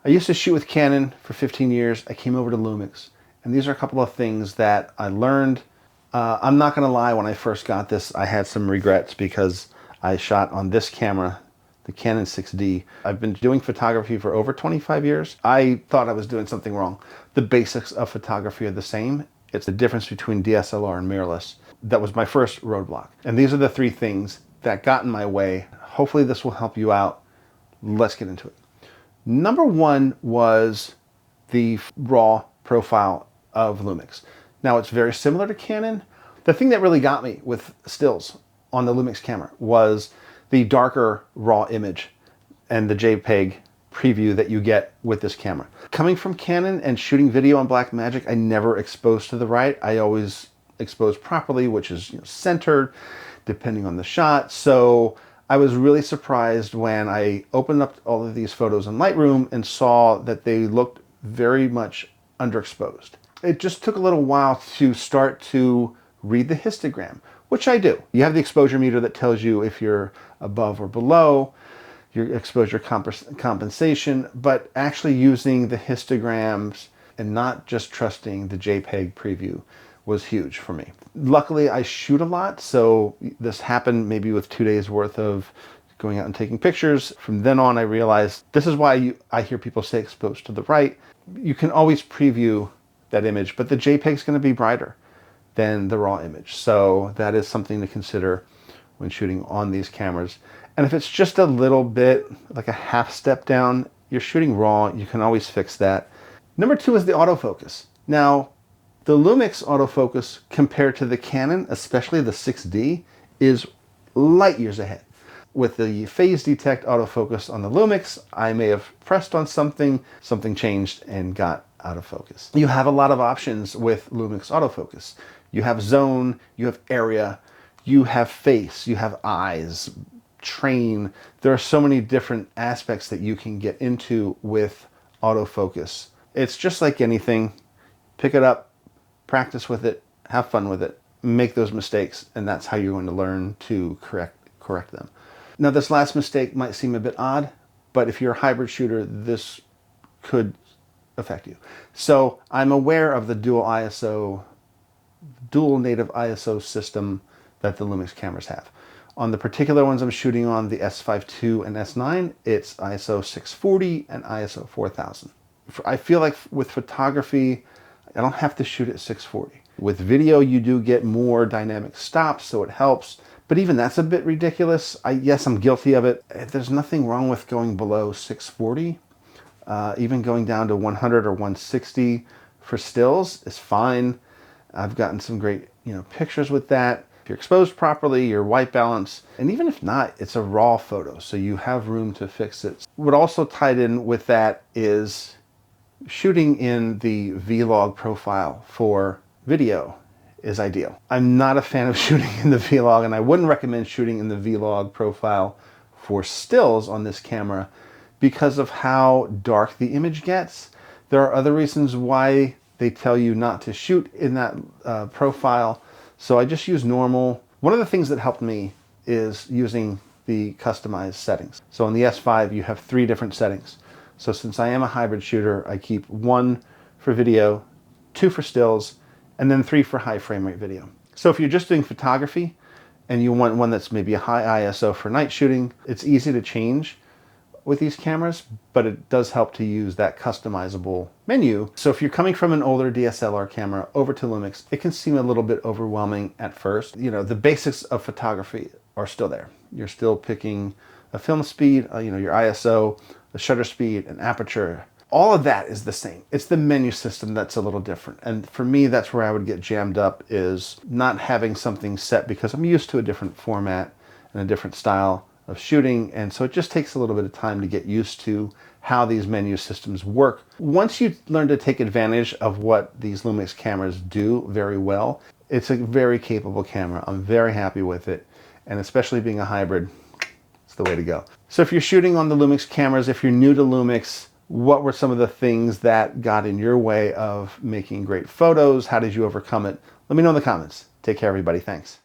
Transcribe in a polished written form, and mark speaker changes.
Speaker 1: I used to shoot with Canon for 15 years. I came over to Lumix, and these are a couple of things that I learned. I'm not gonna lie, when I first got this, I had some regrets because I shot on this camera, the Canon 6D. I've been doing photography for over 25 years. I thought I was doing something wrong. The basics of photography are the same. It's the difference between DSLR and mirrorless. That was my first roadblock. And these are the three things that got in my way. Hopefully this will help you out. Let's get into it. Number one was the raw profile of Lumix. Now it's very similar to Canon. The thing that really got me with stills on the Lumix camera was the darker raw image and the JPEG preview that you get with this camera. Coming from Canon and shooting video on Blackmagic, I never exposed to the right. I always exposed properly, which is centered depending on the shot. So I was really surprised when I opened up all of these photos in Lightroom and saw that they looked very much underexposed. It just took a little while to start to read the histogram, which I do. You have the exposure meter that tells you if you're above or below your exposure compensation, but actually using the histograms and not just trusting the JPEG preview was huge for me. Luckily, I shoot a lot, so this happened maybe with 2 days worth of going out and taking pictures. From then on, I realized this is why I hear people say exposed to the right. You can always preview that image, but the JPEG is going to be brighter than the raw image. So that is something to consider when shooting on these cameras. And if it's just a little bit, like a half step down, you're shooting raw, you can always fix that. Number two is the autofocus. Now, the Lumix autofocus compared to the Canon, especially the 6D, is light years ahead. With the phase detect autofocus on the Lumix, I may have pressed on something changed and got out of focus. You have a lot of options with Lumix autofocus. You have zone, you have area, you have face, you have eyes, train. There are so many different aspects that you can get into with autofocus. It's just like anything. Pick it up, practice with it, have fun with it, make those mistakes, and that's how you're going to learn to correct them. Now, this last mistake might seem a bit odd, but if you're a hybrid shooter, this could affect you. So I'm aware of the dual native ISO system that the Lumix cameras have. On the particular ones I'm shooting on, the S5 II and S9, it's ISO 640 and ISO 4000. I feel like with photography, I don't have to shoot at 640. With video, you do get more dynamic stops, so it helps. But even that's a bit ridiculous. Yes, I'm guilty of it. There's nothing wrong with going below 640. Even going down to 100 or 160 for stills is fine. I've gotten some great pictures with that. If you're exposed properly, your white balance, and even if not, it's a raw photo, so you have room to fix it. What also tied in with that is shooting in the vlog profile for video is ideal. I'm not a fan of shooting in the vlog, and I wouldn't recommend shooting in the vlog profile for stills on this camera because of how dark the image gets. There are other reasons why they tell you not to shoot in that profile, so I just use normal. One of the things that helped me is using the customized settings. So on the S5, you have 3 different settings. So since I am a hybrid shooter, I keep 1 for video, 2 for stills, and then 3 for high frame rate video. So if you're just doing photography and you want one that's maybe a high ISO for night shooting, it's easy to change with these cameras, but it does help to use that customizable menu. So if you're coming from an older DSLR camera over to Lumix, it can seem a little bit overwhelming at first. The basics of photography are still there. You're still picking a film speed, your ISO, the shutter speed, and aperture. All of that is the same. It's the menu system that's a little different. And for me, that's where I would get jammed up, is not having something set because I'm used to a different format and a different style of shooting. And so it just takes a little bit of time to get used to how these menu systems work. Once you learn to take advantage of what these Lumix cameras do very well, it's a very capable camera. I'm very happy with it. And especially being a hybrid, it's the way to go. So if you're shooting on the Lumix cameras, if you're new to Lumix, what were some of the things that got in your way of making great photos? How did you overcome it? Let me know in the comments. Take care, everybody. Thanks.